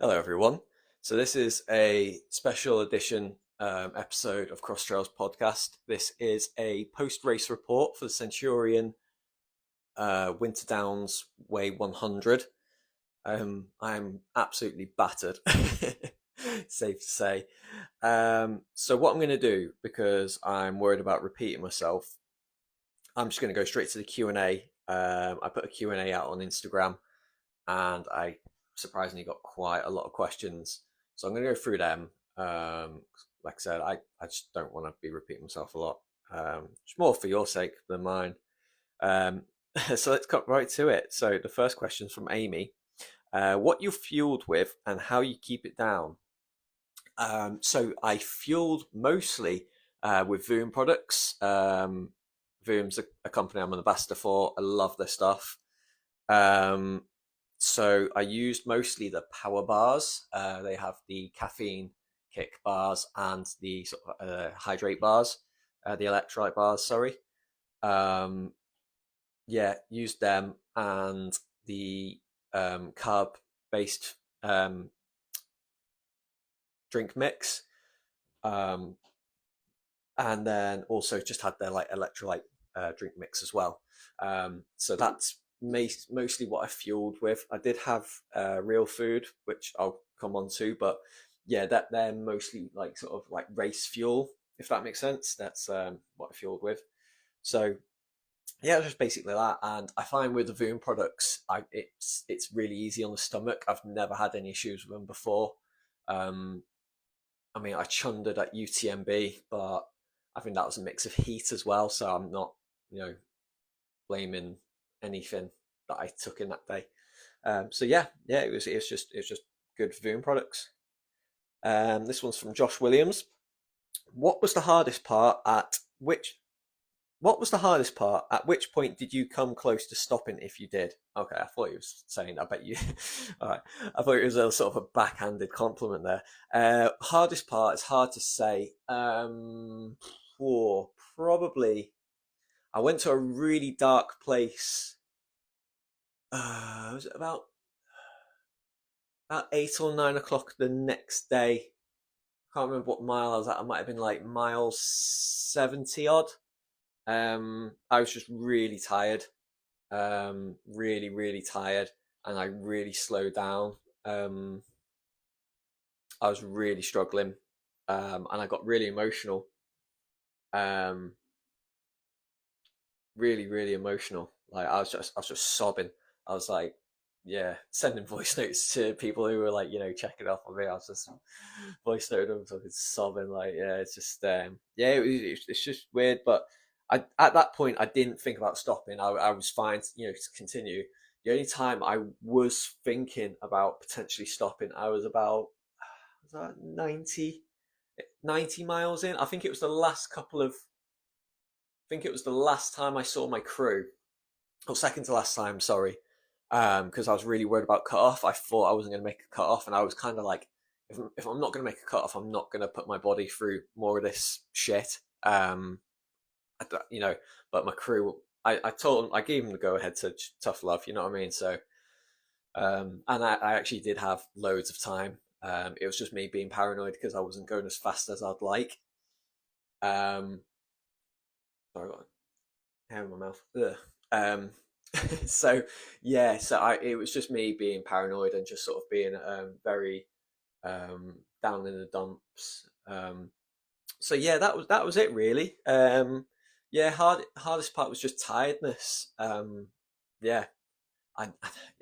Hello, everyone. So, this is a special edition episode of Cross Trails podcast. This is a post race report for the Centurion Winter Downs Way 100. I'm absolutely battered, safe to say. So, what I'm going to do, because I'm worried about repeating myself, I'm just going to go straight to the Q&A. I put a Q&A out on Instagram and I surprisingly got quite a lot of questions. So I'm going to go through them. Like I said, I just don't want to be repeating myself a lot. It's more for your sake than mine. Um, so let's cut right to it. So the first question is from Amy. What you fueled with and how you keep it down? So I fueled mostly with Voom products. Voom's a company I'm an ambassador for. I love their stuff. Um, so I used mostly the power bars. They have the caffeine kick bars and the sort of hydrate bars, the electrolyte bars. Sorry. Um, yeah, used them and the carb based drink mix. Um, and then also just had their like electrolyte drink mix as well. So that's mostly what I fueled with. I did have real food, which I'll come on to, but yeah, that they're mostly like sort of like race fuel, if that makes sense. That's what I fueled with. So yeah, just basically that. And I find with the Voom products, it's really easy on the stomach. I've never had any issues with them before. Um, I mean, I chundered at UTMB, but I think that was a mix of heat as well. So I'm not, you know, blaming anything that I took in that day. So yeah, it was just good Voom products. This one's from Josh Williams. What was the hardest part at which What was the hardest part? At which point did you come close to stopping if you did? Okay, I thought he was saying, I bet you. All right. I thought it was a sort of a backhanded compliment there. Hardest part is hard to say. Probably. I went to a really dark place. Was it about 8 or 9 o'clock the next day? I can't remember what mile I was at. I might have been like mile 70 odd. I was just really tired. Really, really tired, and I really slowed down. Um, I was really struggling, and I got really emotional. Um, really, really emotional. Like I was just sobbing. I was like, yeah, sending voice notes to people who were like, checking up on me. I was just voice noting them, so sobbing. Like, yeah, it's just, yeah, it's just weird. But at that point, I didn't think about stopping. I was fine, to continue. The only time I was thinking about potentially stopping, I was about was that 90 miles in. I think it was the last couple of. I think it was the last time I saw my crew, or second to last time, sorry, because I was really worried about cut off. I thought I wasn't going to make a cut off, and I was kind of like, if I'm not going to make a cut off, I'm not going to put my body through more of this shit. You know, but my crew, I told them, I gave them the go ahead to tough love, you know what I mean? So, and I actually did have loads of time. It was just me being paranoid because I wasn't going as fast as I'd like. Um, sorry, I got hair in my mouth. Ugh. Um, so yeah, it was just me being paranoid and just sort of being very down in the dumps. So yeah, that was it really. Yeah, hardest part was just tiredness. Yeah, I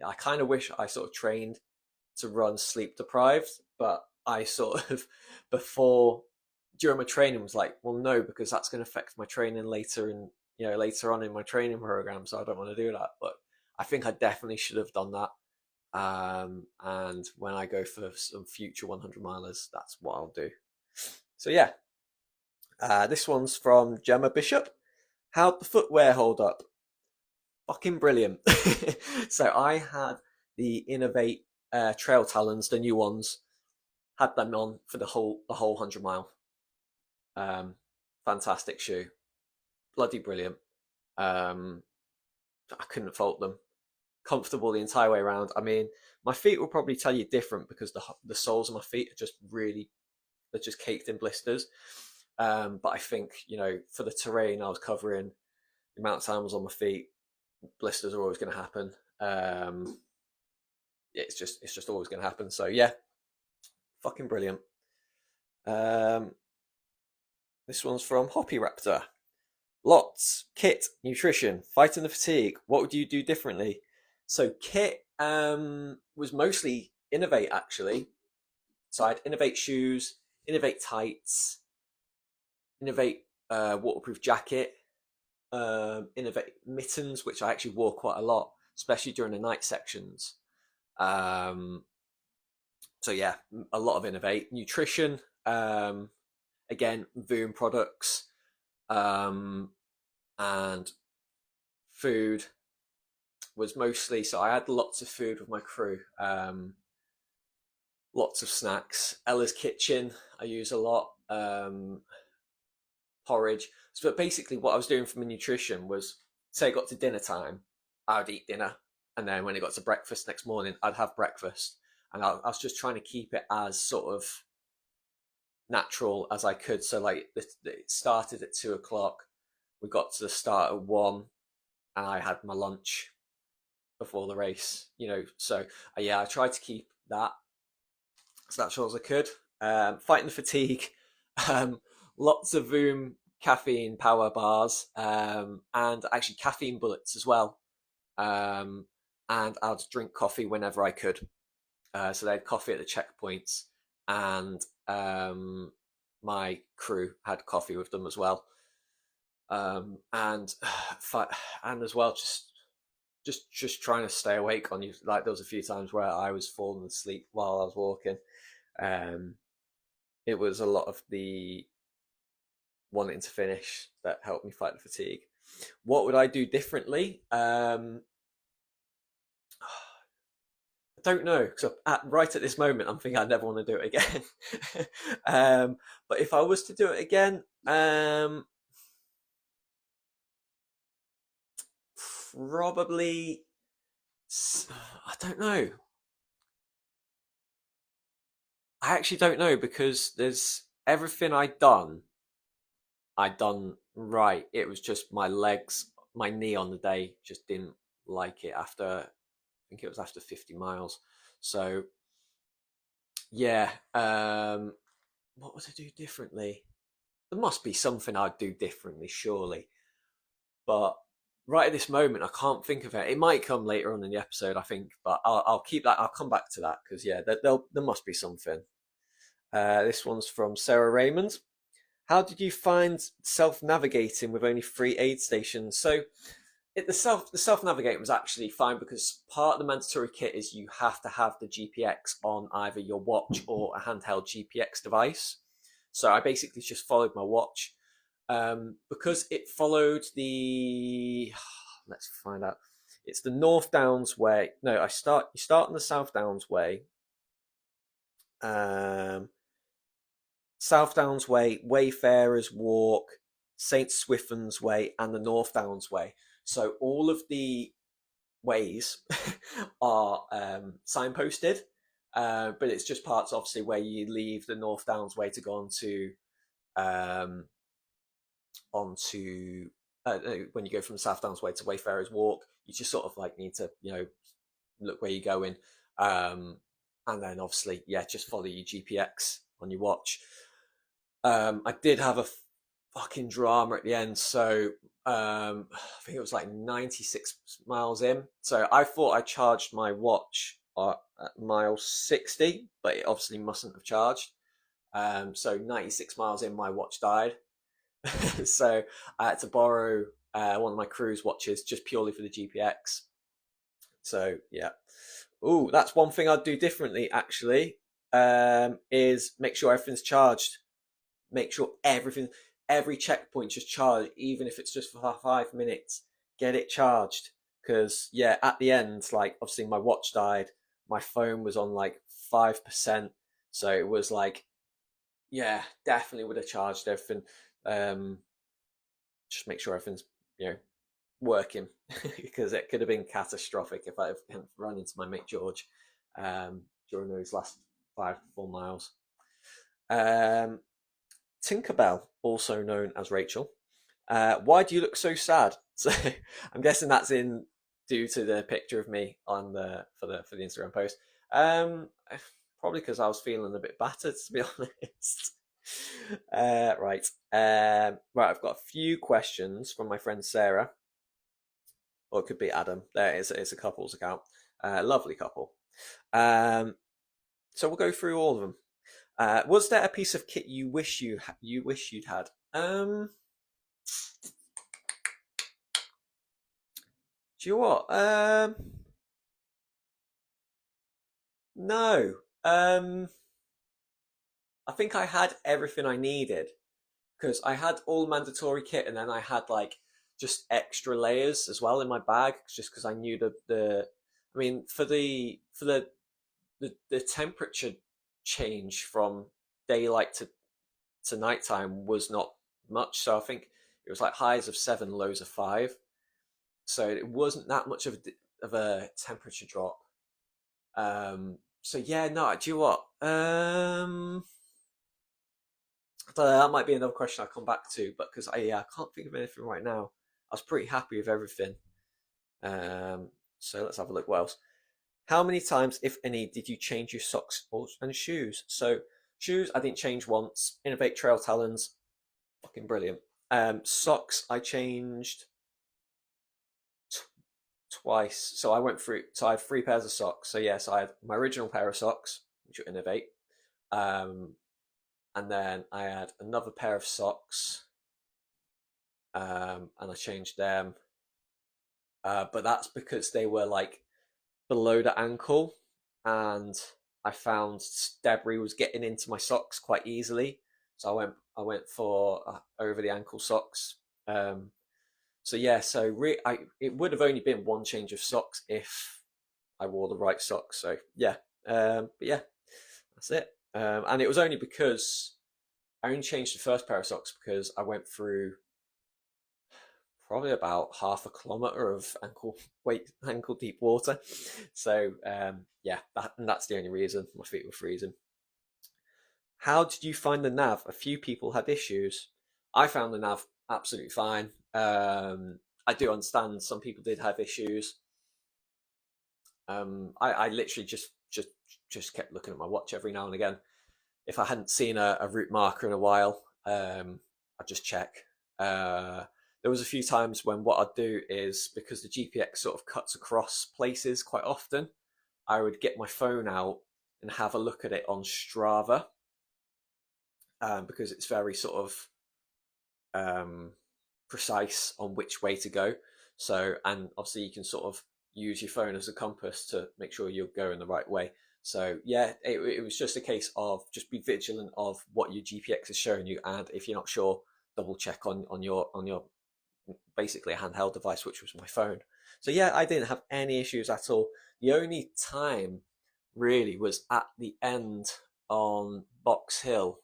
I kind of wish I sort of trained to run sleep deprived, but I sort of before during my training was like, well, no, because that's going to affect my training later and later on in my training program, so I don't want to do that. But I think I definitely should have done that. And when I go for some future 100 milers, that's what I'll do. So yeah, this one's from Gemma Bishop. How'd the footwear hold up? Fucking brilliant. So I had the Innovate Trail Talons, the new ones. Had them on for the whole 100 mile. Um, Fantastic shoe, bloody brilliant. Um, I couldn't fault them. comfortable the entire way around. I mean, my feet will probably tell you different because the soles of my feet are just really, they're just caked in blisters. But I think, for the terrain I was covering, the amount of time I was on my feet, blisters are always going to happen. It's just always going to happen. So yeah, fucking brilliant. This one's from Hoppy Raptor. Lots, kit, nutrition, fighting the fatigue. What would you do differently? So kit was mostly Innovate actually. So I had Innovate shoes, Innovate tights, Innovate waterproof jacket, Innovate mittens, which I actually wore quite a lot, especially during the night sections. So yeah, a lot of Innovate nutrition. Again, Voom products, and food was mostly. So I had lots of food with my crew. Lots of snacks. Ella's Kitchen I use a lot. Porridge. So basically, what I was doing for my nutrition was, say, I got to dinner time, I would eat dinner, and then when it got to breakfast next morning, I'd have breakfast, and I was just trying to keep it as sort of natural as I could. So like it started at 2 o'clock, we got to the start at 1, and I had my lunch before the race. So yeah, I tried to keep that as natural as I could. Fighting the fatigue. Lots of Voom caffeine power bars, and actually caffeine bullets as well. And I'd drink coffee whenever I could. So they had coffee at the checkpoints, and my crew had coffee with them as well. And as well, just trying to stay awake on you. Like there was a few times where I was falling asleep while I was walking. It was a lot of the wanting to finish that helped me fight the fatigue. What would I do differently? I don't know, because right at this moment I'm thinking I never want to do it again. But if I was to do it again, probably, I don't know. I actually don't know, because there's everything I'd done right. It was just my legs, my knee on the day just didn't like it after, I think it was after 50 miles. So yeah, what would I do differently? There must be something I'd do differently, surely. But right at this moment, I can't think of it. It might come later on in the episode, I think, but I'll keep that. I'll come back to that because yeah, there must be something. This one's from Sarah Raymond. How did you find self-navigating with only 3 aid stations? So the self-navigating was actually fine, because part of the mandatory kit is you have to have the GPX on either your watch or a handheld GPX device. So I basically just followed my watch, because it followed the. Let's find out. It's the North Downs way. No, you start on the South Downs way. South Downs Way, Wayfarers Walk, St Swithin's Way, and the North Downs Way. So all of the ways are signposted, but it's just parts, obviously, where you leave the North Downs Way to go onto when you go from the South Downs Way to Wayfarers Walk, you just sort of like need to look where you're going, and then obviously just follow your GPX on your watch. I did have a fucking drama at the end. So I think it was like 96 miles in. So I thought I charged my watch at mile 60, but it obviously mustn't have charged. So 96 miles in, my watch died. So I had to borrow one of my crew's watches just purely for the GPX. So yeah. Oh, that's one thing I'd do differently actually. Is make sure everything's charged. Make sure every checkpoint just charged, even if it's just for 5 minutes. Get it charged, because at the end, like obviously my watch died, my phone was on like 5%, so it was like, definitely would have charged everything. Just make sure everything's working because it could have been catastrophic if I hadn't run into my mate George during those last 5 to 4 miles. Um, Tinkerbell, also known as Rachel, why do you look so sad? So I'm guessing that's in due to the picture of me on the Instagram post. Um, Probably because I was feeling a bit battered, to be honest. Right. Right. I've got a few questions from my friend Sarah, or it could be Adam. It's a couple's account. Lovely couple. Um, so we'll go through all of them. Was there a piece of kit you wish you'd had? Do you know what? No. I think I had everything I needed because I had all mandatory kit and then I had like just extra layers as well in my bag just because I knew the I mean for the temperature change from daylight to nighttime was not much, so I think it was like highs of 7, lows of 5, so it wasn't that much of a temperature drop. So yeah, no, do you know what? I don't know, that might be another question I'll come back to, but because I can't think of anything right now. I was pretty happy with everything. Um, so let's have a look. What else? How many times, if any, did you change your socks and shoes? So shoes, I didn't change once. Innovate Trail Talons, fucking brilliant. Socks, I changed t- twice. So I went through. So I have 3 pairs of socks. So yes, I had my original pair of socks, which were Innovate. Um, and then I had another pair of socks, and I changed them. But that's because they were like below the ankle, and I found debris was getting into my socks quite easily. So I went for over the ankle socks. Um, so yeah, it would have only been one change of socks if I wore the right socks. So yeah, but yeah, that's it. And it was only because I only changed the first pair of socks because I went through probably about half a kilometer of ankle deep water. So yeah, that's the only reason my feet were freezing. How did you find the nav? A few people had issues. I found the nav absolutely fine. I do understand some people did have issues. I literally just kept looking at my watch every now and again. If I hadn't seen a route marker in a while, I'd just check. There was a few times when what I'd do is, because the GPX sort of cuts across places quite often, I would get my phone out and have a look at it on Strava, because it's very sort of um, precise on which way to go. So, and obviously you can sort of use your phone as a compass to make sure you're going the right way. So yeah, it was just a case of just be vigilant of what your GPX is showing you, and if you're not sure, double check on your basically a handheld device, which was my phone. So yeah, I didn't have any issues at all. The only time really was at the end on Box Hill,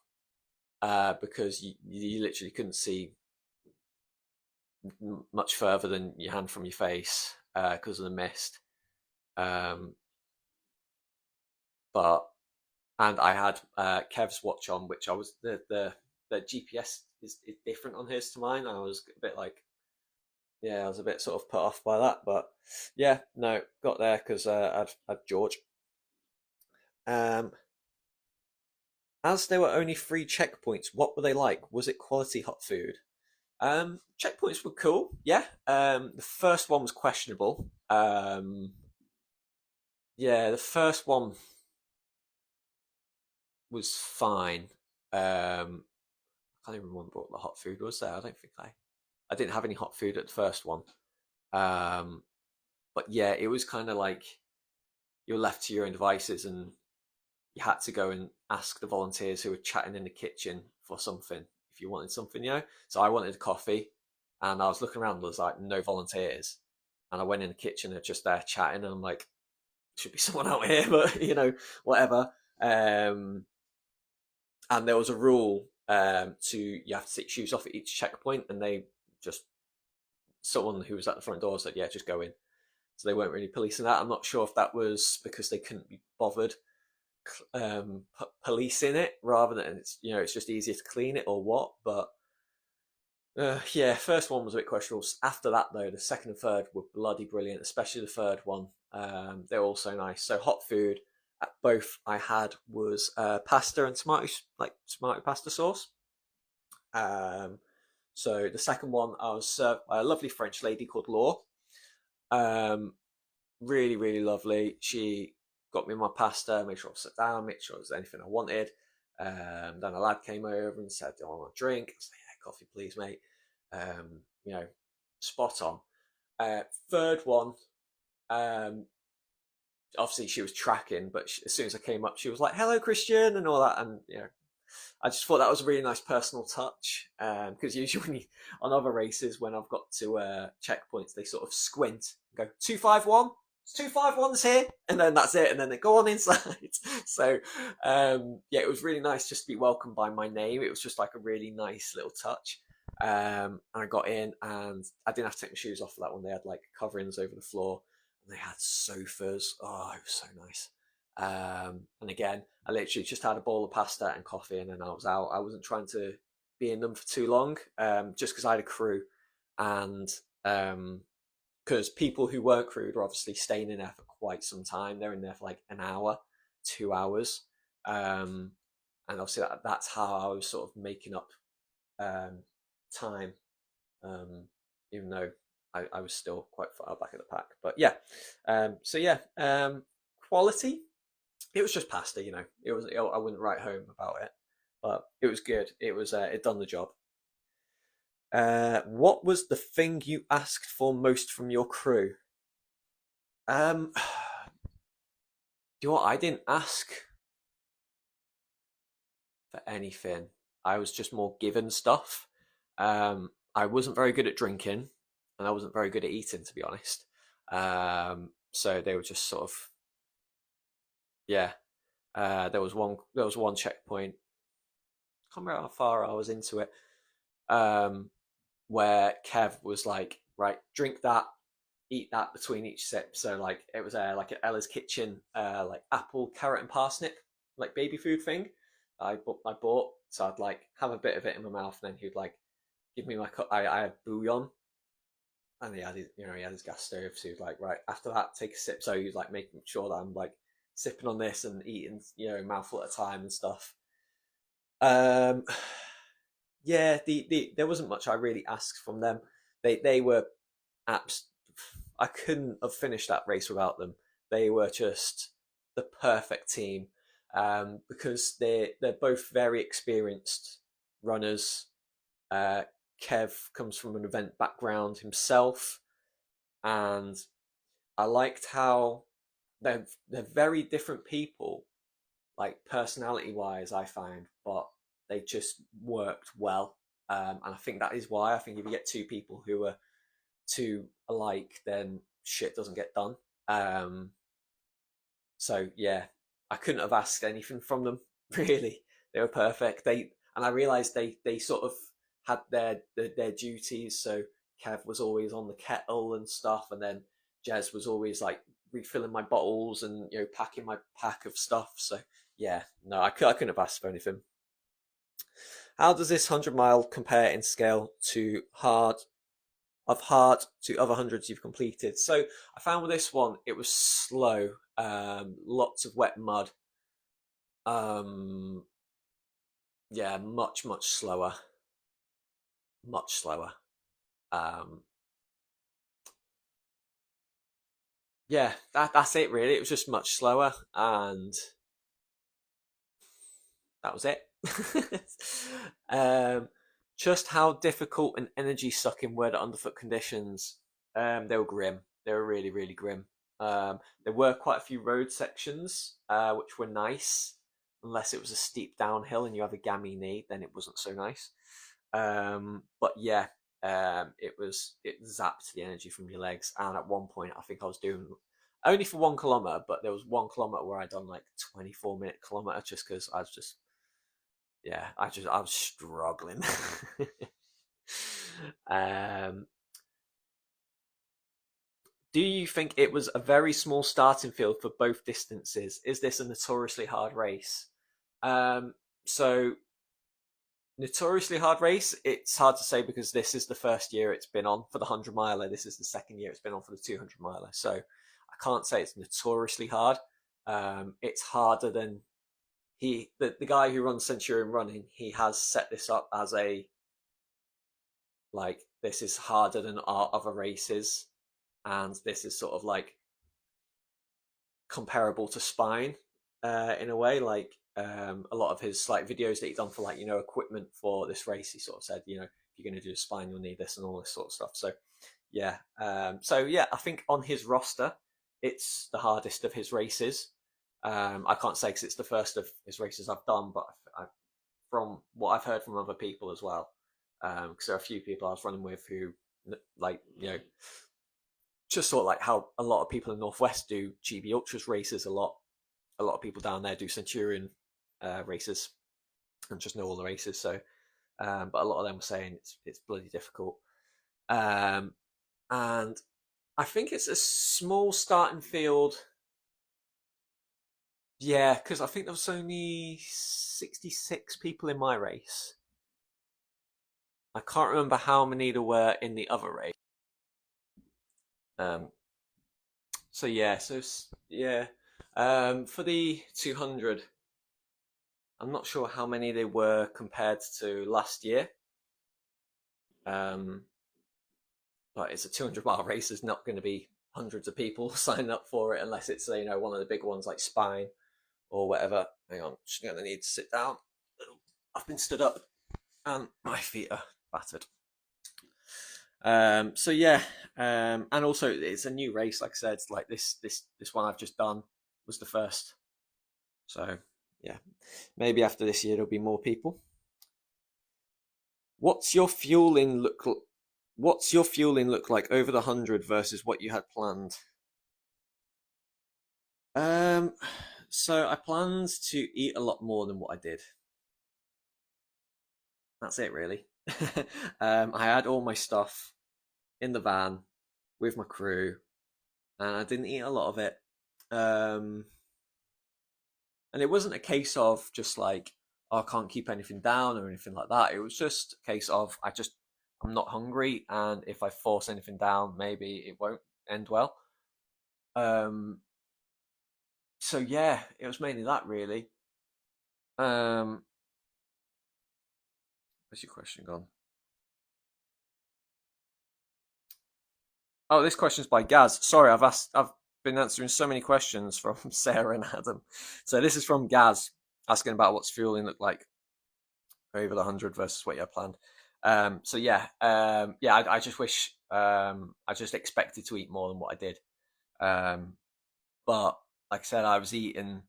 because you literally couldn't see much further than your hand from your face because of the mist. Um, but and I had Kev's watch on, which I was the GPS is different on his to mine. I was a bit like, yeah, I was a bit sort of put off by that, but yeah, no, got there because I'd George. Um, as there were only 3 checkpoints, what were they like? Was it quality hot food? Checkpoints were cool, yeah. The first one was questionable. Yeah, the first one was fine. I can't even remember what the hot food was there. I don't think I didn't have any hot food at the first one. Um, but yeah, it was kind of like you're left to your own devices, and you had to go and ask the volunteers who were chatting in the kitchen for something if you wanted something, So I wanted coffee, and I was looking around. There was like no volunteers, and I went in the kitchen. They're just there chatting, and I'm like, should be someone out here, but whatever. Um, and there was a rule, to you have to take shoes off at each checkpoint, and they just someone who was at the front door said, "Yeah, just go in." So they weren't really policing that. I'm not sure if that was because they couldn't be bothered policing it, rather than it's just easier to clean it or what. But yeah, first one was a bit questionable. After that, though, the second and third were bloody brilliant, especially the third one. They were all so nice. So hot food at both I had was pasta and tomato pasta sauce. Um, so the second one I was served by a lovely French lady called Laure. Um, really, really lovely. She got me my pasta, made sure I sat down, made sure there was anything I wanted. Then a lad came over and said, "Do I want a drink?" I said, "Yeah, coffee, please, mate." You know, spot on. Third one, um, obviously she was tracking, but as soon as I came up, she was like, "Hello, Christian," and all that, and I just thought that was a really nice personal touch. Because usually on other races, when I've got to checkpoints, they sort of squint and go 251. 251's here, and then that's it, and then they go on inside. So yeah, it was really nice just to be welcomed by my name. It was just like a really nice little touch. And I got in, and I didn't have to take my shoes off for that one. They had like coverings over the floor, and they had sofas. Oh, it was so nice. And again, I literally just had a bowl of pasta and coffee, and then I was out. I wasn't trying to be in them for too long, just because I had a crew, and because people who weren't crewed were obviously staying in there for quite some time. They're in there for like an hour, 2 hours, and obviously that's how I was sort of making up um, time, even though I was still quite far back at the pack. But yeah, so yeah, quality. It was just pasta, It was. I wouldn't write home about it, but it was good. It was. It done the job. What was the thing you asked for most from your crew? Do you know what? I didn't ask for anything. I was just more given stuff. I wasn't very good at drinking, and I wasn't very good at eating, to be honest. So they were just sort of, yeah. There was one checkpoint. I can't remember how far I was into it. Um, where Kev was like, right, drink that, eat that between each sip. So like it was like at Ella's Kitchen, like apple, carrot, and parsnip, like baby food thing. I bought, so I'd like have a bit of it in my mouth, and then he'd like give me my cup. I had bouillon, and he had his gas stove, so he was like, right, after that, take a sip. So he was like making sure that I'm like sipping on this and eating, mouthful at a time and stuff. Um, yeah, there wasn't much I really asked from them. They were apps. I couldn't have finished that race without them. They were just the perfect team, because they're both very experienced runners. Uh, Kev comes from an event background himself, and I liked how they're very different people, like personality wise. I find, but they just worked well, and I think that is why. I think if you get two people who are too alike, then shit doesn't get done. Um, so yeah, I couldn't have asked anything from them really. They were perfect. And I realised they sort of had their duties. So Kev was always on the kettle and stuff, and then Jez was always like refilling my bottles and packing my pack of stuff. So yeah, no, I couldn't have asked for anything. How does this 100 mile compare in scale to hard to other hundreds you've completed? So I found with this one, it was slow, lots of wet mud. Um, yeah, much, much slower, much slower. Um, yeah, that's it really. It was just much slower, and that was it. um, just how difficult and energy sucking were the underfoot conditions? They were grim. They were really, really grim. There were quite a few road sections, which were nice, unless it was a steep downhill and you have a gammy knee, then it wasn't so nice. But yeah, it zapped the energy from your legs, and at one point I think I was doing only for 1 kilometer, but there was 1 kilometer where I done like 24-minute kilometer just because I was just yeah, I was struggling. um, Do you think it was a very small starting field for both distances? Is this a notoriously hard race? Um, so notoriously hard race. It's hard to say because this is the first year it's been on for the 100 miler. This is the second year it's been on for the 200 miler. So I can't say it's notoriously hard. It's harder than the guy who runs Centurion Running. He has set this up as a like this is harder than our other races, and this is sort of like comparable to Spine in a way. Like a lot of his like videos that he's done for like equipment for this race, he sort of said if you're going to do a Spine, you'll need this and all this sort of stuff. So yeah, I think on his roster, it's the hardest of his races. I can't say because it's the first of his races I've done, but from what I've heard from other people as well, because there are a few people I was running with who like just sort of like how a lot of people in Northwest do GB Ultras races a lot. A lot of people down there do Centurion races and just know all the races. So, but a lot of them were saying it's bloody difficult. And I think it's a small starting field. Yeah, because I think there was only 66 people in my race. I can't remember how many there were in the other race. Um, so yeah, for the 200, I'm not sure how many they were compared to last year. But it's a 200-mile race. There's not going to be hundreds of people signing up for it unless it's one of the big ones like Spine or whatever. Hang on, just going to need to sit down. I've been stood up and my feet are battered. And also it's a new race. Like I said, like this one I've just done was the first. So yeah, maybe after this year there'll be more people. What's your fueling look like over the 100 versus what you had planned? So I planned to eat a lot more than what I did. That's it, really. I had all my stuff in the van with my crew, and I didn't eat a lot of it. And it wasn't a case of just like, oh, I can't keep anything down or anything like that. It was just a case of I'm not hungry, and if I force anything down, maybe it won't end well. Um, so yeah, it was mainly that really. Um, where's your question gone? Oh, this question's by Gaz. Sorry, I've been answering so many questions from Sarah and Adam. So this is from Gaz asking about what's fueling look like over the 100 versus what you had planned. I just wish I just expected to eat more than what I did. But like I said, I was eating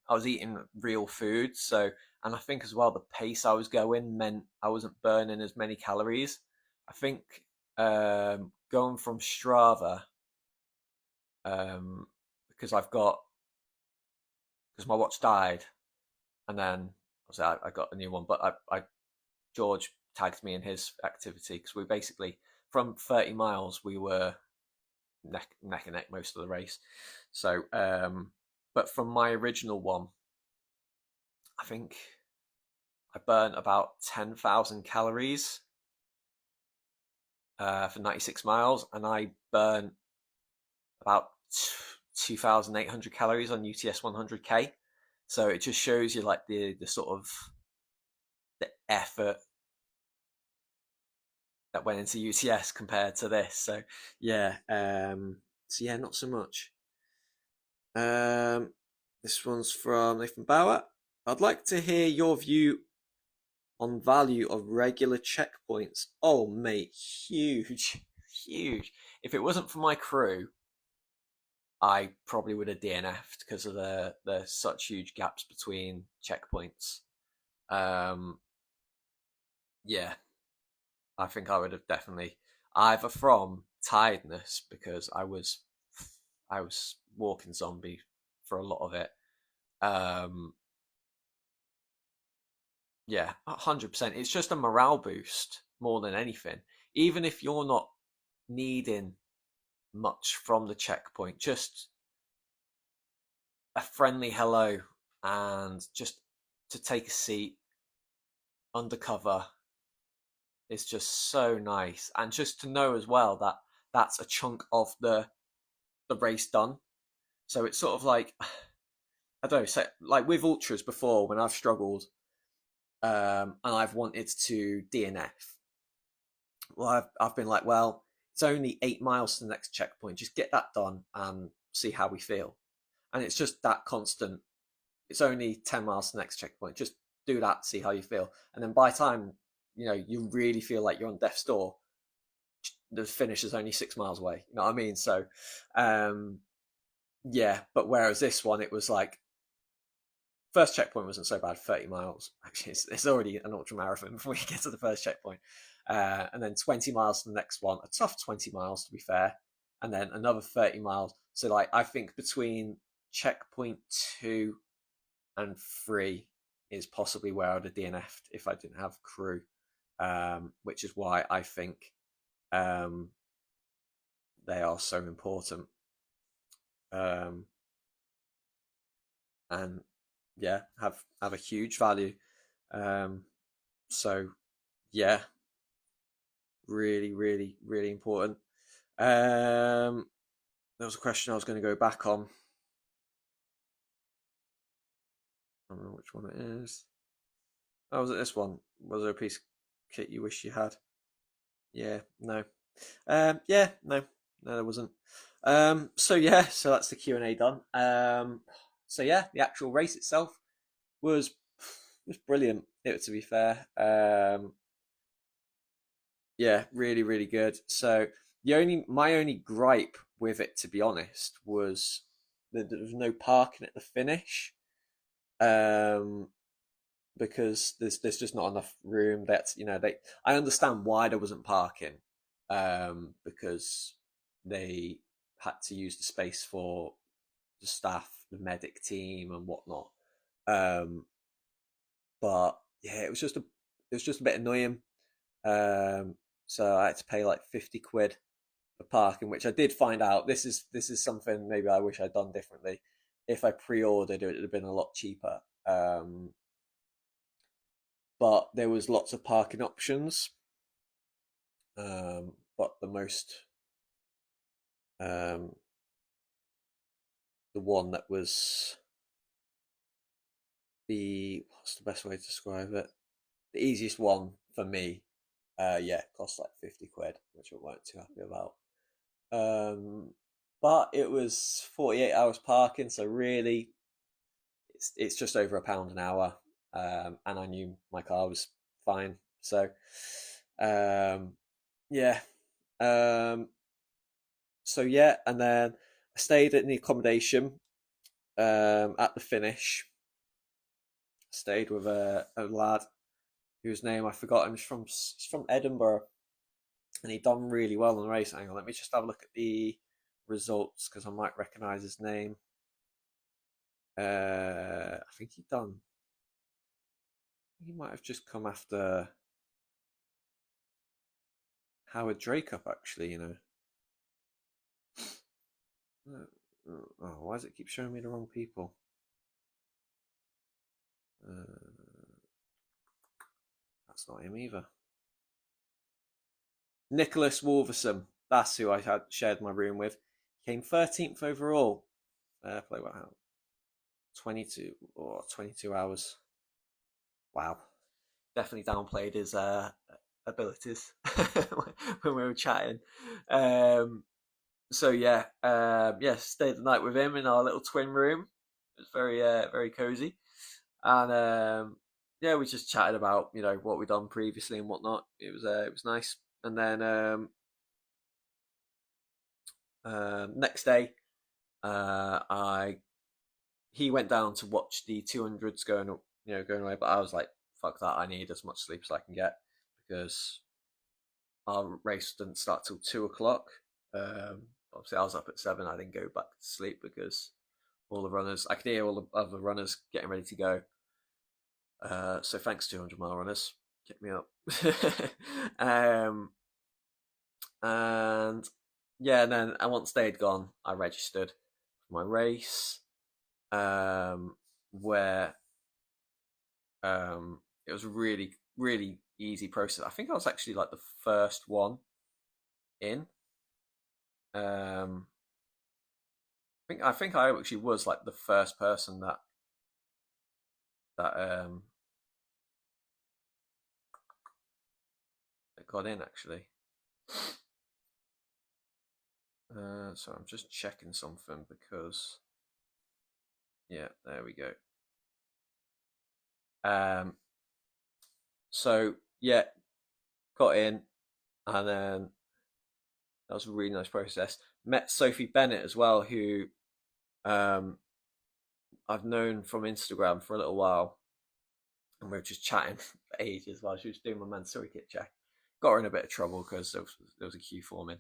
real food. So, and I think as well the pace I was going meant I wasn't burning as many calories. I think going from Strava, um, because because my watch died, and then obviously I got a new one. But George tagged me in his activity because we basically from 30 miles we were neck and neck most of the race. So, but from my original one, I think I burnt about 10,000 calories for 96 miles, and I burnt about 2,800 calories on UTS 100K. So it just shows you like the sort of the effort that went into UTS compared to this. So yeah, not so much. This one's from Nathan Bauer. I'd like to hear your view on value of regular checkpoints. Oh mate, huge, huge. If it wasn't for my crew, I probably would have DNF'd because of the such huge gaps between checkpoints. Yeah, I think I would have definitely either from tiredness because I was walking zombie for a lot of it. Um, yeah, 100%. It's just a morale boost more than anything. Even if you're not needing much from the checkpoint. Just a friendly hello and just to take a seat undercover is just so nice. And just to know as well that that's a chunk of the race done. So it's sort of like, I don't know, so like with ultras before when I've struggled, and I've wanted to DNF. Well, I've been like, well, it's only 8 miles to the next checkpoint. Just get that done and see how we feel. And it's just that constant. It's only 10 miles to the next checkpoint. Just do that, see how you feel. And then by the time you really feel like you're on death's door, the finish is only 6 miles away. You know what I mean? So, yeah. But whereas this one, it was like first checkpoint wasn't so bad. 30 miles. Actually, it's already an ultra marathon before you get to the first checkpoint. And then 20 miles to the next one. A tough 20 miles to be fair. And then another 30 miles. So like I think between checkpoint 2 and 3 is possibly where I would have DNF'd if I didn't have crew, which is why I think they are so important. And yeah, have a huge value. So yeah, really, really, really important. There was a question I was going to go back on. I don't know which one it is. Oh, was it this one? Was there a piece of kit you wish you had? Yeah, no. Yeah, no, there wasn't. So yeah, so that's the Q&A done. So yeah, the actual race itself was brilliant. To be fair, yeah, really, really good. So my only gripe with it, to be honest, was that there was no parking at the finish. Um, because there's just not enough room. I understand why there wasn't parking, because they had to use the space for the staff, the medic team, and whatnot. Um, but yeah, it was just a bit annoying. So I had to pay like 50 quid for parking, which I did find out. This is something maybe I wish I'd done differently. If I pre-ordered, it would have been a lot cheaper. But there was lots of parking options. But um, the one that was what's the best way to describe it? The easiest one for me, yeah, cost like 50 quid, which I weren't too happy about. But it was 48 hours parking, so really, it's just over £1 an hour, and I knew my car was fine. So, yeah, um, so yeah, and then I stayed in the accommodation at the finish. Stayed with a lad whose name I forgot. He's from Edinburgh, and he done really well in the race. Hang on, let me just have a look at the results because I might recognise his name. I think he done. He might have just come after Howard Dracup, actually. Oh, why does it keep showing me the wrong people? That's not him either. Nicholas Wolverson. That's who I had shared my room with. Came 13th overall. Play what out? 22 hours. Wow. Definitely downplayed his abilities when we were chatting. So yeah, yeah, stayed the night with him in our little twin room. It was very cozy, and yeah, we just chatted about what we'd done previously and whatnot. It was nice, and then next day, I he went down to watch the 200s going away, but I was like, fuck that, I need as much sleep as I can get because our race didn't start till 2 o'clock. Obviously, I was up at 7. I didn't go back to sleep because all the runners, I could hear all the other runners getting ready to go. So thanks, 200-mile runners, get me up. And yeah, and then and once they had gone, I registered for my race, where it was a really easy process. I think I was actually like the first one in. Um, I think I actually was like the first person that that got in actually. So I'm just checking something because yeah, there we go. Um, so yeah, got in, and then that was a really nice process. Met Sophie Bennett as well, who um, I've known from Instagram for a little while, and we were just chatting for ages while she was doing my Mansuri kit check. Got her in a bit of trouble because there was a queue forming.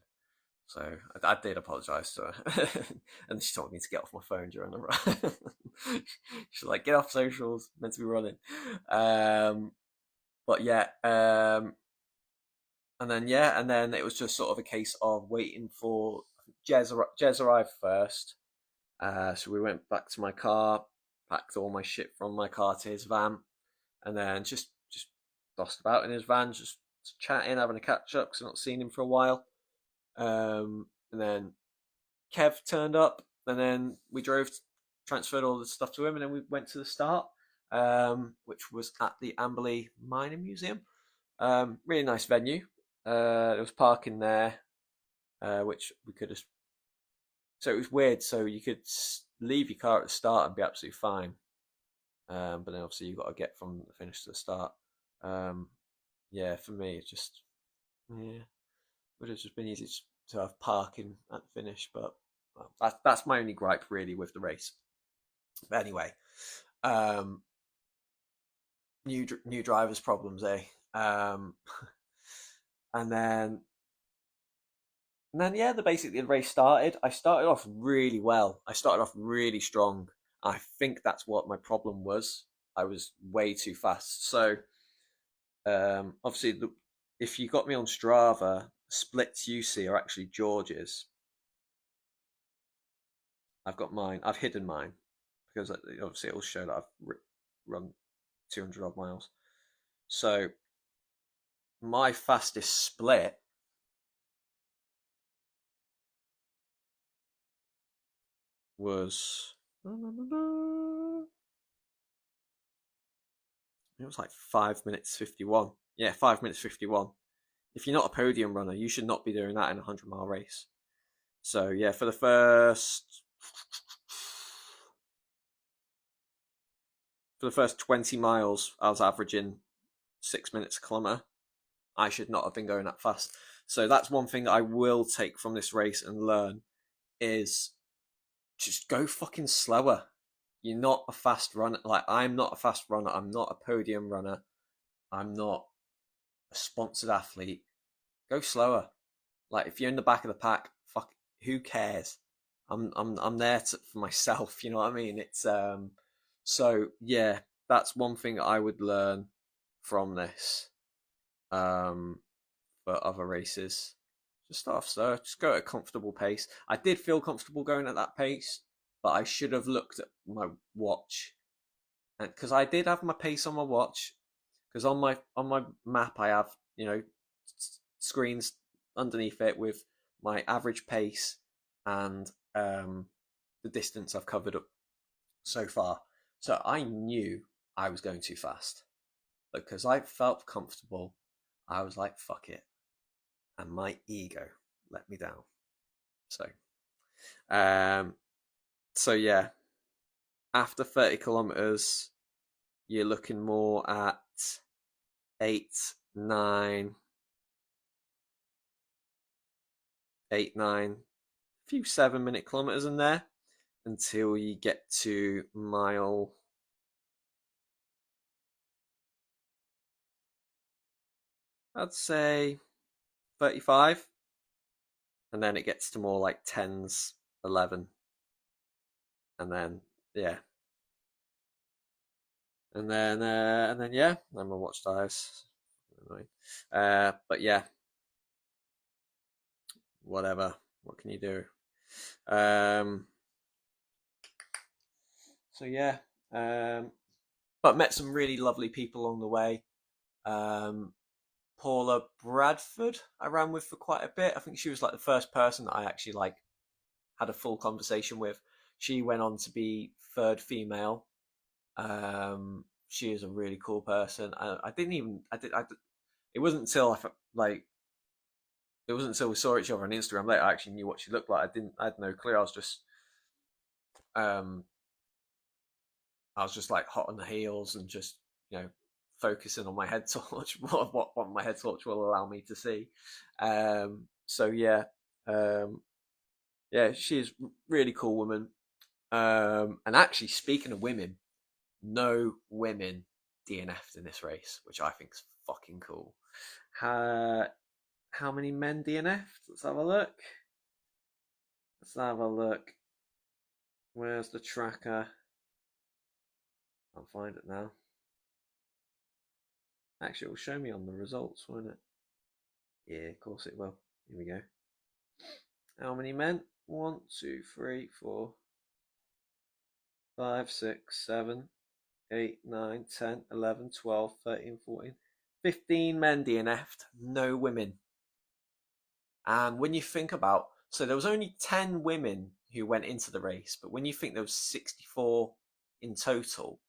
So I did apologise to her, and she told me to get off my phone during the run. She's like, "Get off socials, meant to be running." But yeah, and then it was just sort of a case of waiting for Jez arrived first. So we went back to my car, packed all my shit from my car to his van, and then just dossed about in his van, just chatting, having a catch up because I've not seen him for a while. And then Kev turned up, and then we drove, transferred all the stuff to him, and then we went to the start, which was at the Amberley Mining Museum. Really nice venue. There was parking there, which we could have. So it was weird. So you could leave your car at the start and be absolutely fine, but then obviously you got to get from the finish to the start. Um, yeah, for me, it just yeah would have just been easy to have parking at the finish, but well, that's my only gripe really with the race. But anyway, um, new drivers problems, eh? Um, and then yeah, basically the race started. I started off really well. I started off really strong. I think that's what my problem was. I was way too fast. So obviously, if you got me on Strava, splits you see are actually George's. I've got mine. I've hidden mine because obviously it will show that I've run 200 odd miles. So my fastest split was it was like 5 minutes 51. Yeah, 5 minutes 51. If you're not a podium runner, you should not be doing that in a 100-mile race. So yeah, for the first 20 miles, I was averaging 6 minutes a kilometer. I should not have been going that fast. So that's one thing I will take from this race and learn is just go fucking slower. You're not a fast runner. Like I'm not a fast runner. I'm not a podium runner. I'm not a sponsored athlete. Go slower. Like if you're in the back of the pack, fuck, who cares? I'm there for myself. You know what I mean? It's so yeah, that's one thing I would learn from this. Um, for other races, just start off slow. Just go at a comfortable pace. I did feel comfortable going at that pace, but I should have looked at my watch, and because I did have my pace on my watch, because on my map I have screens underneath it with my average pace and the distance I've covered up so far. So I knew I was going too fast, because I felt comfortable. I was like, "Fuck it," and my ego let me down. So, um, so yeah, after 30 kilometers, you're looking more at 8, 9, 8, 9, a few 7 minute kilometers in there until you get to mile. I'd say 35, and then it gets to more like tens, 11, and then yeah, and then yeah, then my watch dies. But yeah, whatever. What can you do? Um, so yeah, but met some really lovely people along the way. Um, Paula Bradford, I ran with for quite a bit. I think she was like the first person that I actually like had a full conversation with. She went on to be third female. She is a really cool person. I didn't even it wasn't until it wasn't until we saw each other on Instagram later I actually knew what she looked like. I had no clue. Um I was just like hot on the heels and just, you know, focusing on my head torch, what my head torch will allow me to see. So yeah, um, yeah, she is really cool woman. And actually, speaking of women, no women DNF'd in this race, which I think is fucking cool. How many men DNF'd? Let's have a look. Let's have a look. Where's the tracker? I'll find it now. Actually, it will show me on the results, won't it? Yeah, of course it will. Here we go. How many men? 1, 2, 3, 4, 5, 6, 7, 8, 9, 10, 11, 12, 13, 14, 15 men DNF'd, no women. And when you think about, so there was only 10 women who went into the race, but when you think there was 64 in total,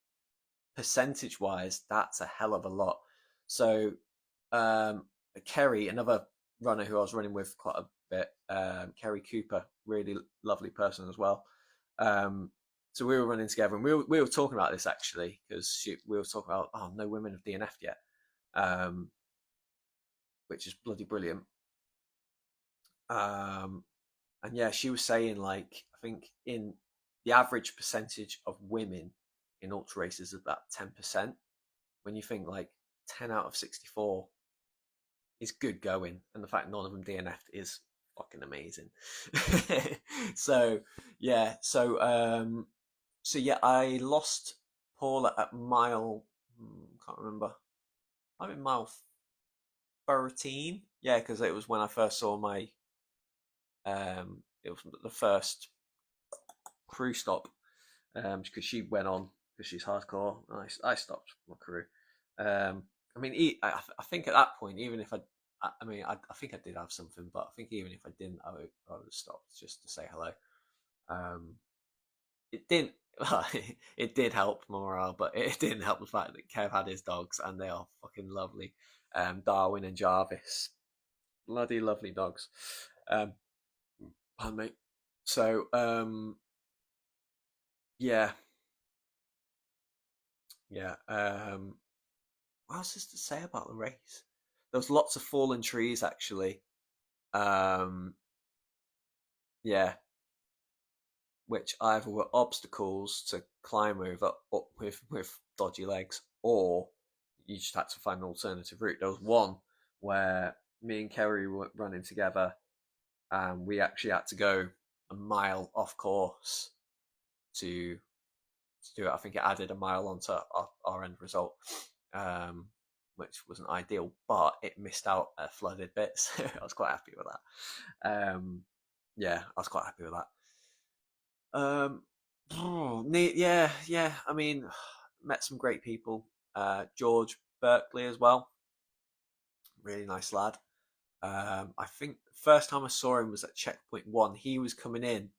percentage wise, that's a hell of a lot. So Kerry, another runner who I was running with quite a bit, Kerry Cooper, really lovely person as well. So we were running together, and we were talking about this actually because we were talking about no women have DNF'd yet, which is bloody brilliant. And yeah, she was saying like I think in the average percentage of women in ultra races is about 10%. When you think like 10 out of 64 is good going, and the fact none of them DNF'd is fucking amazing. So yeah, so yeah, I lost Paula at mile can't remember. I'm in mile 13. Yeah, because it was when I first saw my it was the first crew stop because she went on because she's hardcore. I stopped my crew. I mean, I think at that point, even if I mean, I think I did have something, but I think even if I didn't, I would have stopped just to say hello. Um, it didn't. It did help my morale, but it didn't help the fact that Kev had his dogs, and they are fucking lovely. Darwin and Jarvis, bloody lovely dogs. Um, pardon me. So, yeah, yeah. What else is to say about the race? There was lots of fallen trees actually. Um, yeah, which either were obstacles to climb over up with dodgy legs, or you just had to find an alternative route. There was one where me and Kerry were running together, and we actually had to go a mile off course to do it. I think it added a mile onto our end result, which wasn't ideal, but it missed out a flooded bit, so I was quite happy with that. Yeah, I was quite happy with that. Yeah, yeah. I mean, met some great people. George Berkeley as well, really nice lad. I think the first time I saw him was at checkpoint one. He was coming in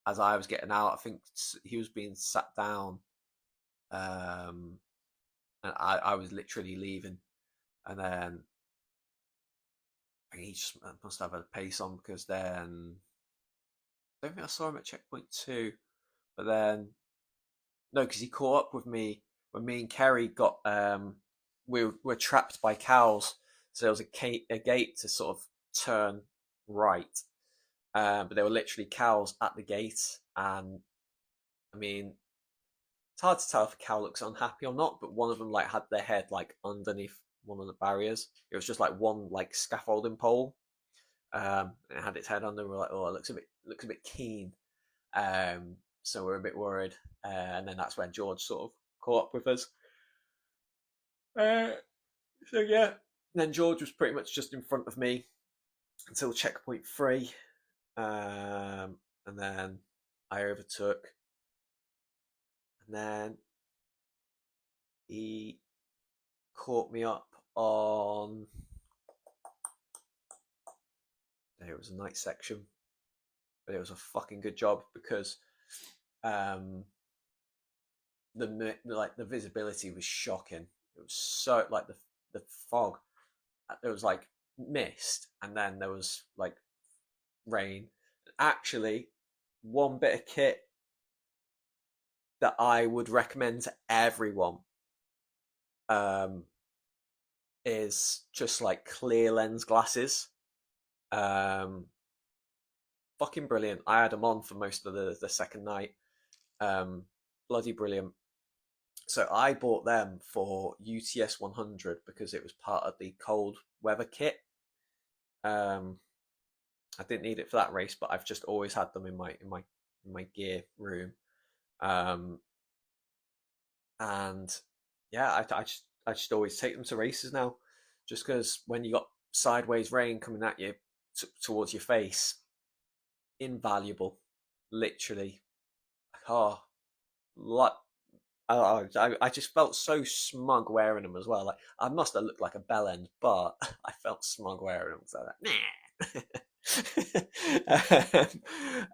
as I was getting out. I think he was being sat down, um, and I was literally leaving, and then I think he just must have a pace on because then I don't think I saw him at checkpoint two, but then no, because he caught up with me when me and Kerry got we were trapped by cows, so there was a gate to sort of turn right, but there were literally cows at the gate, and I mean it's hard to tell if a cow looks unhappy or not, but one of them like had their head like underneath one of the barriers. It was just like one like scaffolding pole. It had its head under. We're like, oh, it looks a bit keen. So we're a bit worried. And then that's when George sort of caught up with us. Uh, so yeah. And then George was pretty much just in front of me until checkpoint three. and then I overtook, and then he caught me up on. It was a night section, but it was a fucking good job because um, the visibility was shocking. It was so like the fog. There was like mist, and then there was like rain. Actually, one bit of kit that I would recommend to everyone um, is just like clear lens glasses. Um, Fucking brilliant. I had them on for most of the second night. Bloody brilliant. So I bought them for UTS 100 because it was part of the cold weather kit. Um, I didn't need it for that race, but I've just always had them in my gear room. Um, and yeah, I just always take them to races now, just because when you got sideways rain coming at you towards your face, invaluable, literally. Oh, like I just felt so smug wearing them as well. Like I must have looked like a bellend, but I felt smug wearing them. So like,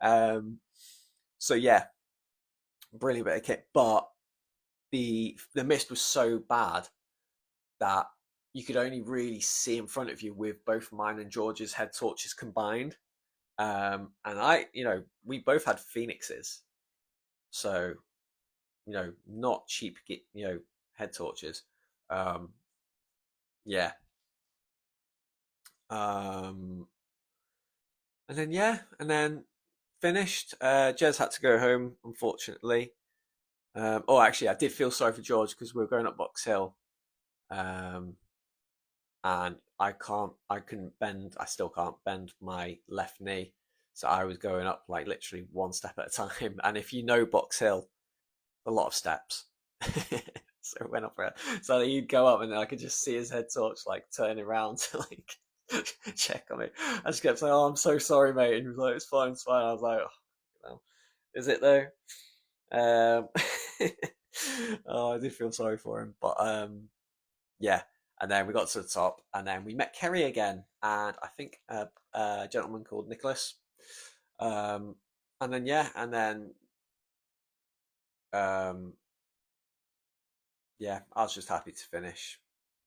nah. So yeah, brilliant bit of kit. But the mist was so bad that you could only really see in front of you with both mine and George's head torches combined. And we both had Phoenixes, so not cheap, head torches. Um, yeah. Um, and then finished. Jez had to go home, unfortunately. Actually, I did feel sorry for George because we were going up Box Hill, um, and I still can't bend my left knee, so I was going up like literally one step at a time. And if you know Box Hill, a lot of steps. So it went up for it. So he'd go up and I could just see his head torch like turning around to like check on it. I just kept saying, "Oh, I'm so sorry, mate." And he was like, "It's fine, it's fine." I was like, "Oh, is it though?" Um, oh, I did feel sorry for him, but yeah. And then we got to the top, and then we met Kerry again, and I think a gentleman called Nicholas. Um, and then um, yeah, I was just happy to finish.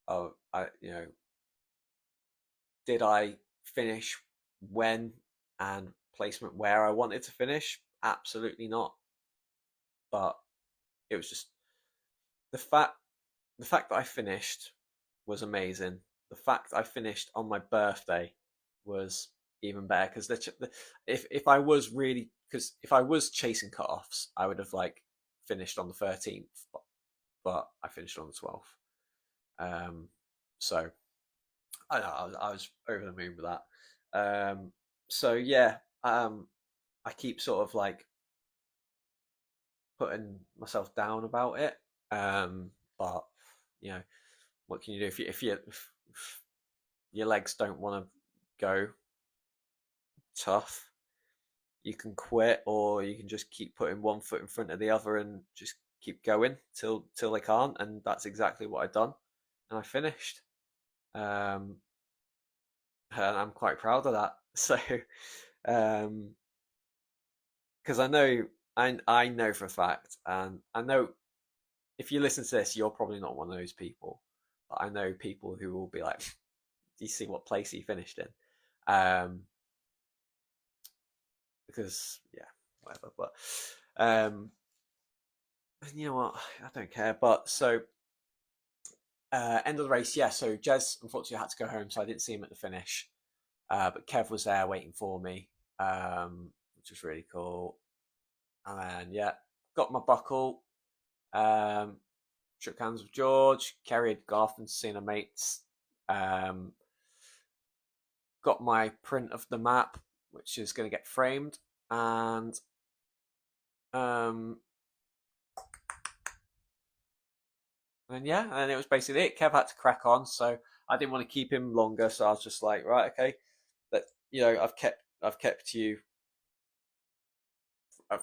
Oh, did I finish when and placement where I wanted to finish? Absolutely not. But it was just the fact the fact that I finished was amazing. The fact I finished on my birthday was even better because if I was really because if I was chasing cutoffs, I would have like finished on the 13th, but I finished on the 12th. So I was over the moon with that. So yeah, I keep sort of like putting myself down about it. But you know, what can you do if your legs don't want to go tough? You can quit, or you can just keep putting one foot in front of the other and just keep going till they can't. And that's exactly what I've done, and I finished. Um, and I'm quite proud of that. So, um, because I know for a fact, and I know if you listen to this, you're probably not one of those people. But I know people who will be like, "Do you see what place he finished in?" Because yeah, whatever. But you know what? I don't care. But so end of the race, yeah. So Jez unfortunately had to go home, so I didn't see him at the finish. But Kev was there waiting for me, which was really cool. And then yeah, got my buckle. Um, Shook hands with George. Kerry had gone off and seen her mates. Um, got my print of the map, which is going to get framed, and um, and yeah, and it was basically it. Kev had to crack on, so I didn't want to keep him longer, so I was just like, right, okay, that I've kept I've kept you uh,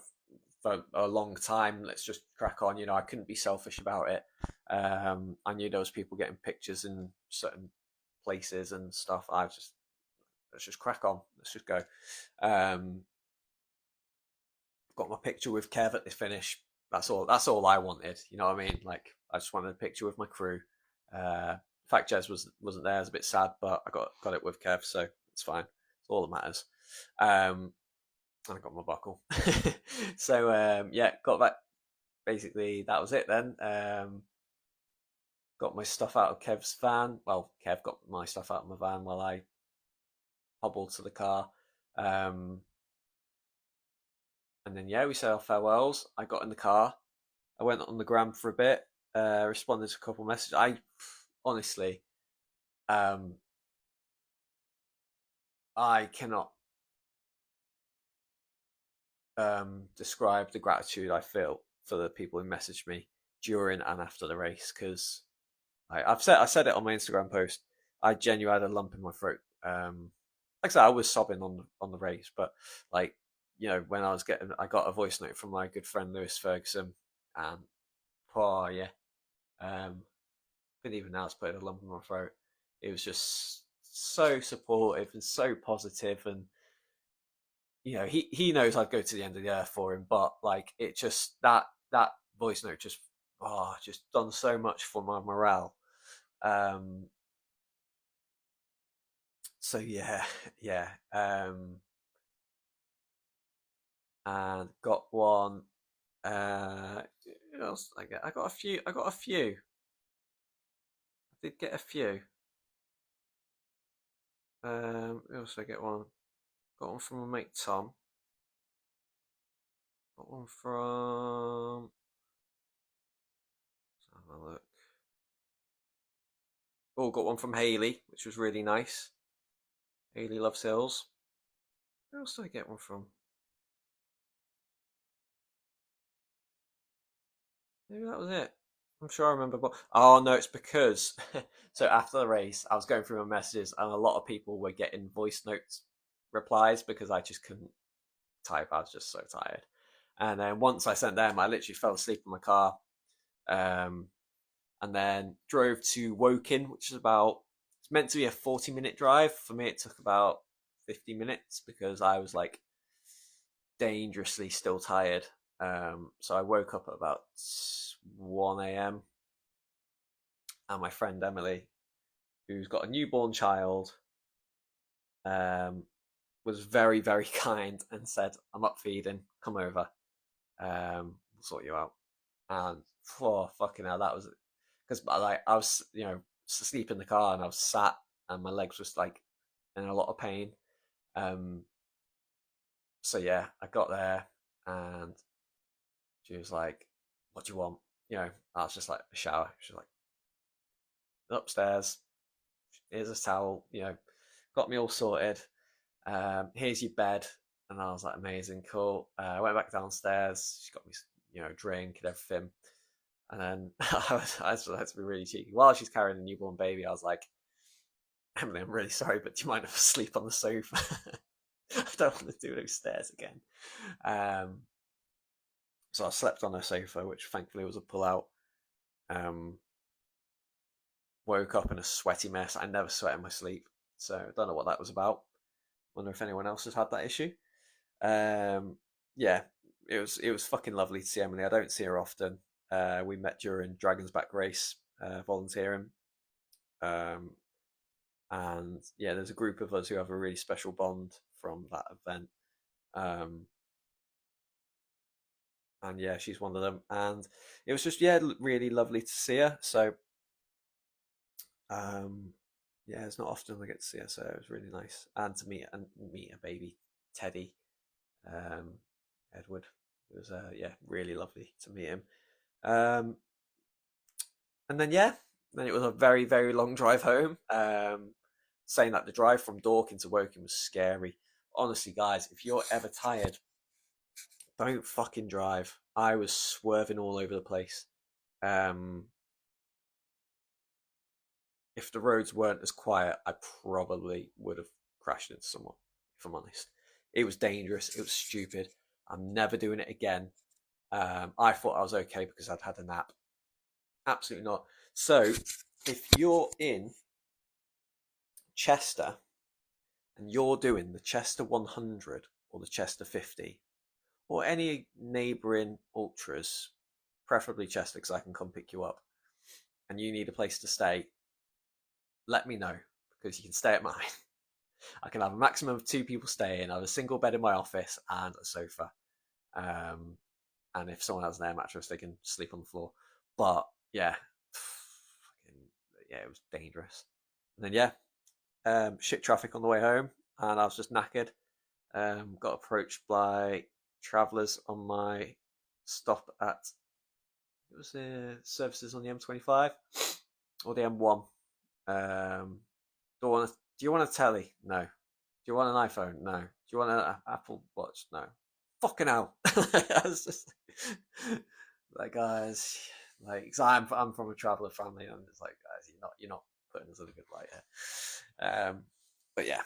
for a long time. Let's just crack on. I couldn't be selfish about it. I knew there was people getting pictures in certain places and stuff. I was just let's just crack on. Let's just go. Um, got my picture with Kev at the finish. That's all I wanted. You know what I mean? Like I just wanted a picture with my crew. In fact, Jez wasn't there. I was a bit sad, but I got it with Kev, so it's fine. It's all that matters. I got my buckle. So yeah, got that. Basically, that was it then. Got my stuff out of Kev's van. Well, Kev got my stuff out of my van while I hobbled to the car. Um, and then yeah, we said our farewells. I got in the car. I went on the gram for a bit. Responded to a couple of messages. I honestly, um, I cannot describe the gratitude I feel for the people who messaged me during and after the race because I said it on my Instagram post. I genuinely had a lump in my throat. Like I said, I was sobbing on the race, but like when I got a voice note from my good friend Lewis Ferguson, and oh yeah, couldn't even now it's put a lump in my throat. It was just so supportive and so positive, and he knows I'd go to the end of the earth for him, but like it just that voice note just done so much for my morale. Um, so yeah, yeah, and got one. What else did I get? I got a few. I did get a few. Who else did I get one? Got one from my mate Tom. Got one from. Let's have a look. Oh, got one from Haley, which was really nice. Haley loves hills. Where else did I get one from? Maybe that was it. I'm sure I remember, but oh no, it's because so after the race, I was going through my messages, and a lot of people were getting voice notes replies because I just couldn't type. I was just so tired. And then once I sent them, I literally fell asleep in my car, um, and then drove to Woking, which is it's meant to be a 40-minute drive. For me, it took about 50 minutes because I was like dangerously still tired. So I woke up at about 1 a.m. and my friend Emily, who's got a newborn child, um, was very, very kind and said, "I'm up feeding. Come over. We'll sort you out." And oh fucking hell, that was because like I was asleep in the car and I was sat and my legs was like in a lot of pain. Um, so yeah, I got there and she was like, "What do you want?" I was just like a shower. She was like, "Upstairs. Here's a towel. Got me all sorted. Here's your bed." And I was like, "Amazing, cool." I went back downstairs. She got me, a drink and everything. And then I had to be really cheeky. While she's carrying a newborn baby, I was like, "Emily, I'm really sorry, but do you mind if I sleep on the sofa?" I don't want to do those stairs again. Um, so I slept on her sofa, which thankfully was a pull out. Um, woke up in a sweaty mess. I never sweat in my sleep, so I don't know what that was about. Wonder if anyone else has had that issue. Um, yeah, it was fucking lovely to see Emily. I don't see her often. We met during Dragon's Back race, volunteering. Um, and yeah, there's a group of us who have a really special bond from that event. Um, and yeah, she's one of them. And it was just really lovely to see her. So um, yeah, it's not often I get to see her, so it was really nice. And to meet a baby Teddy, um, Edward. It was really lovely to meet him. Um, and then then it was a very very long drive home. Saying that the drive from Dorking to Woking was scary. Honestly, guys, if you're ever tired, don't fucking drive. I was swerving all over the place. Um, if the roads weren't as quiet, I probably would have crashed into someone, if I'm honest. It was dangerous. It was stupid. I'm never doing it again. I thought I was okay because I'd had a nap. Absolutely not. So, if you're in Chester and you're doing the Chester 100 or the Chester 50 or any neighbouring ultras, preferably Chester because I can come pick you up, and you need a place to stay, let me know because you can stay at mine. I can have a maximum of 2 people staying. I have a single bed in my office and a sofa. And if someone has an air mattress, they can sleep on the floor. But yeah, yeah, it was dangerous. And then yeah, shit traffic on the way home, and I was just knackered. Got approached by travellers on my stop at it was services on the M25 or the M1. Do you want a telly? No. Do you want an iPhone? No. Do you want an Apple Watch? No. Fucking hell! I was just like, guys, like, cause I'm from a traveller family, and it's like, guys, you're not putting us in a good light here. But yeah,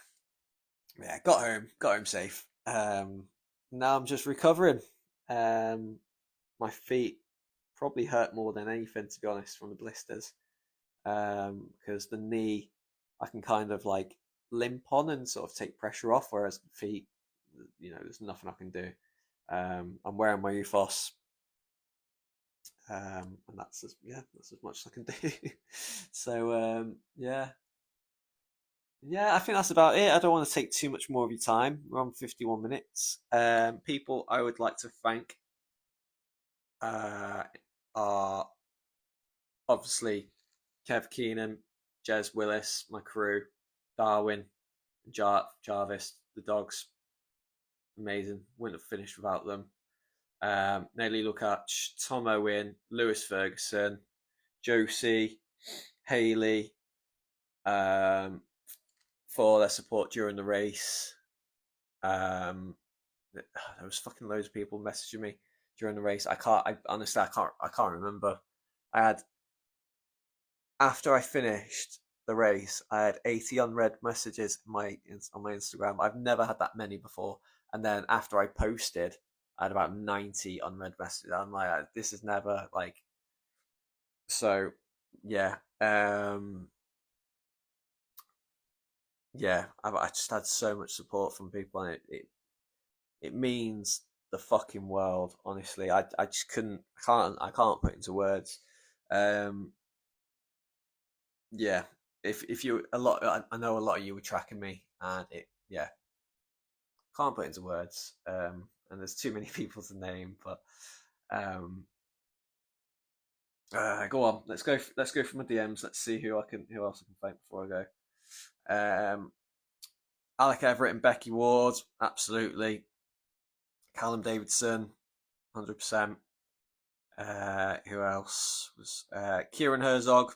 got home safe. Now I'm just recovering. My feet probably hurt more than anything, to be honest, from the blisters. Because the knee, I can kind of like limp on and sort of take pressure off, whereas the feet, there's nothing I can do. I'm wearing my Ufos, and that's as much as I can do. So yeah, I think that's about it. I don't want to take too much more of your time. We're on 51 minutes. People I would like to thank are obviously Kev Keenan, Jez Willis, my crew, Darwin, Jarvis, the dogs. Amazing. Wouldn't have finished without them. Nelly Lukacs, Tom Owen, Lewis Ferguson, Josie, Haley, for their support during the race. There was fucking loads of people messaging me during the race. I honestly can't remember. After I finished the race, I had 80 unread messages on my Instagram. I've never had that many before. And then after I posted, I had about 90 unread messages. I'm like, this is never like. So, yeah, yeah. I just had so much support from people, and it means the fucking world. Honestly, I just I can't put it into words. Yeah, if you I know a lot of you were tracking me, and can't put it into words. And there's too many people to name, but um, go on. Let's go. Let's go for my DMs. Let's see who else I can thank before I go. Alec Everett and Becky Ward, absolutely. Callum Davidson, 100%. Who else was Kieran Herzog?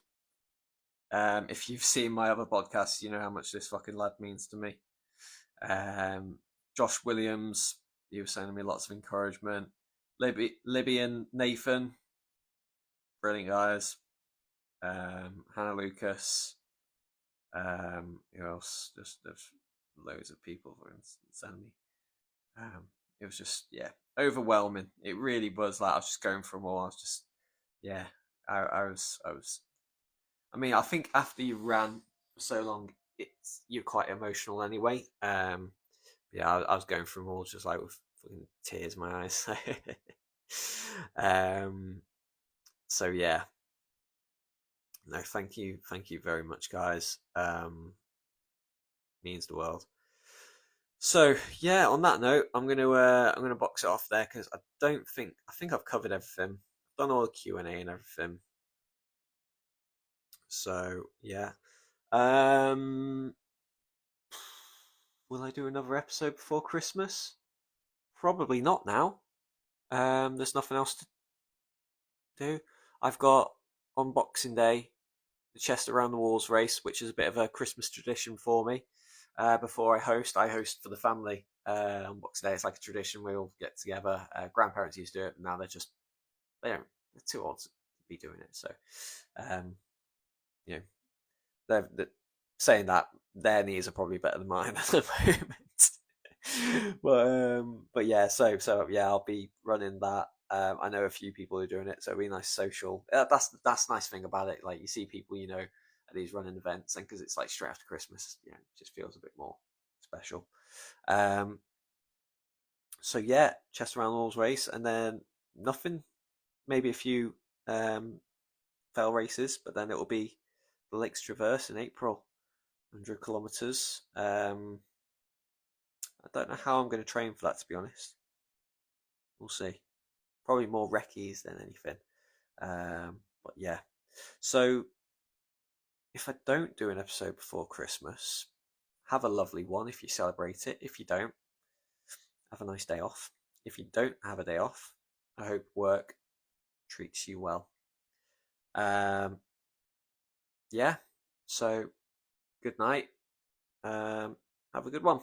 If you've seen my other podcasts, you know how much this fucking lad means to me. Josh Williams, he was sending me lots of encouragement. Libby and Nathan, brilliant guys. Hannah Lucas. Who else? Just there's loads of people who sending me. It was just overwhelming. It really was. Like, I was just going for them all. I was just I was. I mean, I think after you ran for so long, you're quite emotional anyway. I was going through them all just like with fucking tears in my eyes. So yeah. No, thank you very much, guys. Means the world. So yeah, on that note, I'm gonna box it off there because I think I've covered everything. I've done all the Q&A and everything. So yeah, will I do another episode before Christmas? Probably not now. There's nothing else to do. I've got on Boxing Day the Chest Around the Walls race, which is a bit of a Christmas tradition for me. Before I host for the family on Boxing Day. It's like a tradition. We all get together. Grandparents used to do it, but now they're too old to be doing it. So, they're saying that their knees are probably better than mine at the moment. But yeah, so yeah, I'll be running that. I know a few people who are doing it, so it'll be a nice social. That's the nice thing about it. Like you see people, at these running events, and because it's like straight after Christmas, it just feels a bit more special. Um, so yeah, Chester Round Walls race, and then nothing. Maybe a few um, fell races, but then it will be the Lakes Traverse in April, 100 kilometers. I don't know how I'm going to train for that, to be honest. We'll see. Probably more recce's than anything. But yeah. So if I don't do an episode before Christmas, have a lovely one if you celebrate it. If you don't, have a nice day off. If you don't have a day off, I hope work treats you well. Um, yeah. So good night. Have a good one.